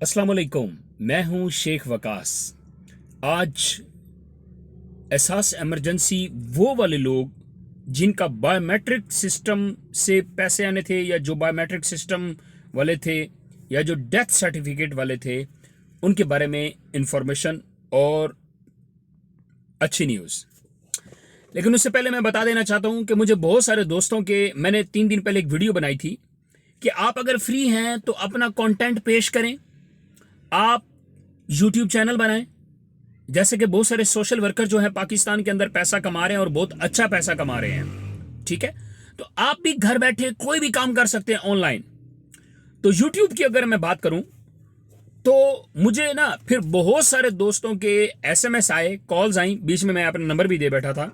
अस्सलाम वालेकुम। मैं हूं शेख वकास। आज एहसास इमरजेंसी वो वाले लोग जिनका बायोमेट्रिक सिस्टम से पैसे आने थे, या जो बायोमेट्रिक सिस्टम वाले थे, या जो डेथ सर्टिफिकेट वाले थे, उनके बारे में इंफॉर्मेशन और अच्छी न्यूज़। लेकिन उससे पहले मैं बता देना चाहता हूं कि मुझे बहुत सारे दोस्तों के, मैंने 3 दिन पहले एक वीडियो बनाई थी कि आप अगर फ्री हैं तो अपना कंटेंट पेश करें, आप यूट्यूब चैनल बनाएं। जैसे कि बहुत सारे सोशल वर्कर जो है पाकिस्तान के अंदर पैसा कमा रहे हैं और बहुत अच्छा पैसा कमा रहे हैं, ठीक है। तो आप भी घर बैठे कोई भी काम कर सकते हैं ऑनलाइन। तो यूट्यूब की अगर मैं बात करूं तो मुझे ना फिर बहुत सारे दोस्तों के एसएमएस आए, कॉल्स आई, बीच में मैं अपना नंबर भी दे बैठा था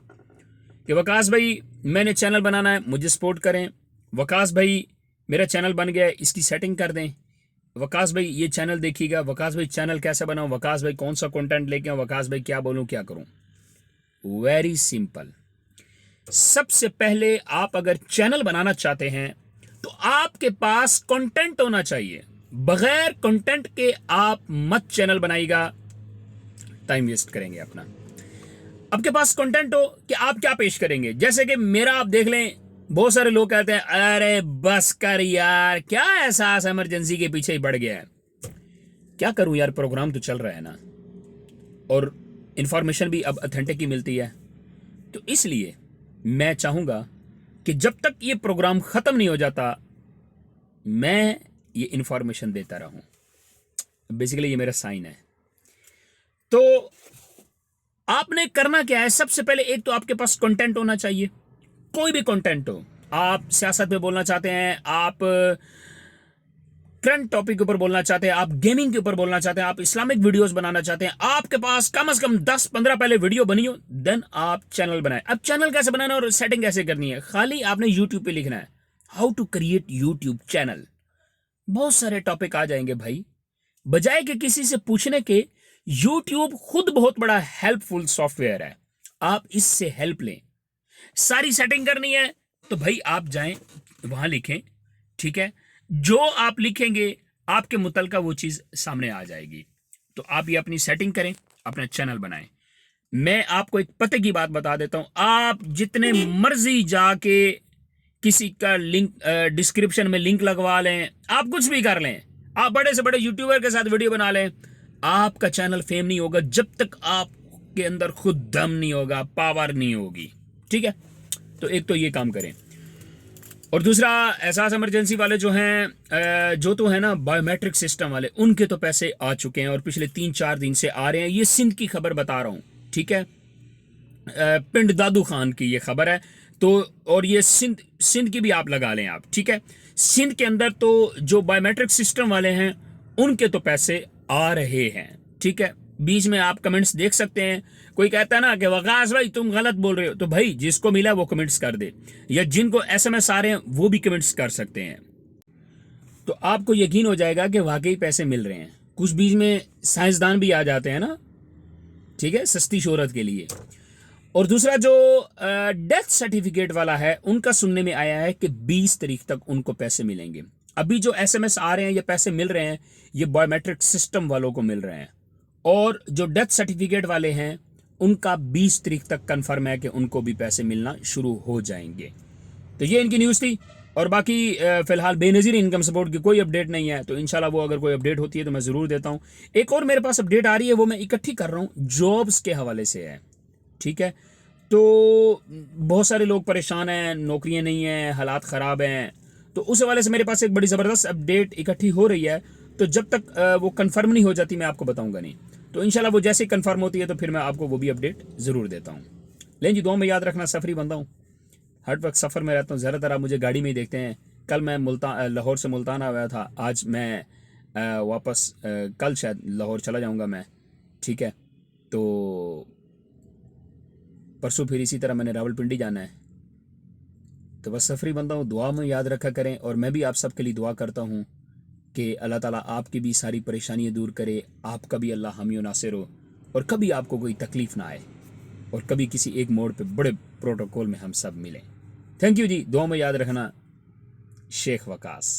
कि वकास भाई मैंने चैनल बनाना है, मुझे सपोर्ट करें। वकास भाई मेरा चैनल बन गया है, इसकी सेटिंग कर दें। वकास भाई ये चैनल देखिएगा। वकास भाई चैनल कैसे बनाऊं? वकास भाई कौन सा कंटेंट लेके आऊं? वकास भाई क्या बोलूं, क्या करूं? Very simple. सबसे पहले आप अगर चैनल बनाना चाहते हैं तो आपके पास कंटेंट होना चाहिए। बगैर कंटेंट के आप मत चैनल बनाइएगा, टाइम वेस्ट करेंगे अपना। आपके पास कंटेंट हो कि आप क्या पेश करेंगे। जैसे कि मेरा आप देख लें, बहुत सारे लोग कहते हैं अरे बस कर यार, क्या एहसास इमरजेंसी के पीछे ही बढ़ गया है। क्या करूं यार, प्रोग्राम तो चल रहा है ना, और इंफॉर्मेशन भी अब ऑथेंटिक ही मिलती है। तो इसलिए मैं चाहूंगा कि जब तक ये प्रोग्राम खत्म नहीं हो जाता मैं ये इंफॉर्मेशन देता रहूं। बेसिकली ये मेरा साइन है। तो आपने करना क्या है? सबसे पहले एक तो आपके पास कंटेंट होना चाहिए, कोई भी कंटेंट हो। आप सियासत में बोलना चाहते हैं, आप करंट टॉपिक के ऊपर बोलना चाहते हैं, आप गेमिंग के ऊपर बोलना चाहते हैं, आप इस्लामिक वीडियोस बनाना चाहते हैं, आपके पास कम से कम 10-15 पहले वीडियो बनी हो, देन आप चैनल बनाएं। अब चैनल कैसे बनाना और सेटिंग कैसे करनी है, खाली आपने यूट्यूब पे लिखना है how to create YouTube channel. बहुत सारे टॉपिक आ जाएंगे भाई। बजाय कि किसी से पूछने के, यूट्यूब खुद बहुत बड़ा हेल्पफुल सॉफ्टवेयर है। आप इससे हेल्प लें। सारी सेटिंग करनी है तो भाई आप जाएं वहां लिखें, ठीक है। जो आप लिखेंगे आपके मुतलका वो चीज सामने आ जाएगी। तो आप ये अपनी सेटिंग करें, अपना चैनल बनाएं। मैं आपको एक पते की बात बता देता हूं, आप जितने मर्जी जाके किसी का लिंक, डिस्क्रिप्शन में लिंक लगवा लें, आप कुछ भी कर लें, आप बड़े से बड़े यूट्यूबर के साथ वीडियो बना लें, आपका चैनल फेम नहीं होगा जब तक आपके अंदर खुद दम नहीं होगा, पावर नहीं होगी, ठीक है। तो एक तो ये काम करें। और दूसरा, एहसास इमरजेंसी वाले जो हैं, जो तो है ना बायोमेट्रिक सिस्टम वाले, उनके तो पैसे आ चुके हैं और पिछले 3-4 दिन से आ रहे हैं। ये सिंध की खबर बता रहा हूँ, ठीक है। पिंड दादू खान की ये खबर है। तो और ये सिंध सिंध की भी आप लगा लें आप, ठीक है। सिंध के अंदर तो जो बायोमेट्रिक सिस्टम वाले हैं उनके तो पैसे आ रहे हैं, ठीक है। बीच में आप कमेंट्स देख सकते हैं, कोई कहता है ना कि वकास भाई तुम गलत बोल रहे हो, तो भाई जिसको मिला वो कमेंट्स कर दे, या जिनको एसएमएस आ रहे हैं वो भी कमेंट्स कर सकते हैं। तो आपको यकीन हो जाएगा कि वाकई पैसे मिल रहे हैं। कुछ बीच में साइंसदान भी आ जाते हैं ना, ठीक है, सस्ती शोहरत के लिए। और दूसरा जो डेथ सर्टिफिकेट वाला है, उनका सुनने में आया है कि 20 तारीख तक उनको पैसे मिलेंगे। अभी जो एसएमएस आ रहे हैं, ये पैसे मिल रहे हैं, ये बायोमेट्रिक सिस्टम वालों को मिल रहे हैं। और जो डेथ सर्टिफिकेट वाले हैं उनका 20 तारीख तक कंफर्म है कि उनको भी पैसे मिलना शुरू हो जाएंगे। तो ये इनकी न्यूज़ थी। और बाकी फिलहाल बेनज़ीर इनकम सपोर्ट की कोई अपडेट नहीं है। तो इंशाल्लाह वो अगर कोई अपडेट होती है तो मैं ज़रूर देता हूँ। एक और मेरे पास अपडेट आ रही है, वो मैं इकट्ठी कर रहा हूँ, जॉब्स के हवाले से है, ठीक है। तो बहुत सारे लोग परेशान हैं, नौकरियां नहीं हैं, हालात ख़राब हैं। तो उस हवाले से मेरे पास एक बड़ी ज़बरदस्त अपडेट इकट्ठी हो रही है। तो जब तक वो कंफर्म नहीं हो जाती मैं आपको बताऊंगा नहीं। तो इंशाल्लाह वो जैसे ही कंफर्म होती है तो फिर मैं आपको वो भी अपडेट ज़रूर देता हूँ। लेकिन जी, दुआ में याद रखना, सफ़री बंदा हूँ, हर वक्त सफ़र में रहता हूँ। ज़्यादातर आप मुझे गाड़ी में ही देखते हैं। कल मैं लाहौर से मुल्तान आया था, आज मैं वापस कल शायद लाहौर चला जाऊँगा मैं, ठीक है। तो परसों फिर इसी तरह मैंने रावलपिंडी जाना है। तो बस सफ़री बंदा हूँ, दुआ में याद रखा करें। और मैं भी आप सबके लिए दुआ करता हूँ कि अल्लाह ताला आपकी भी सारी परेशानियाँ दूर करे, आपका भी अल्लाह हामी व नासिर हो, और कभी आपको कोई तकलीफ़ ना आए, और कभी किसी एक मोड़ पे बड़े प्रोटोकॉल में हम सब मिलें। थैंक यू जी, दुआ में याद रखना। शेख वकास।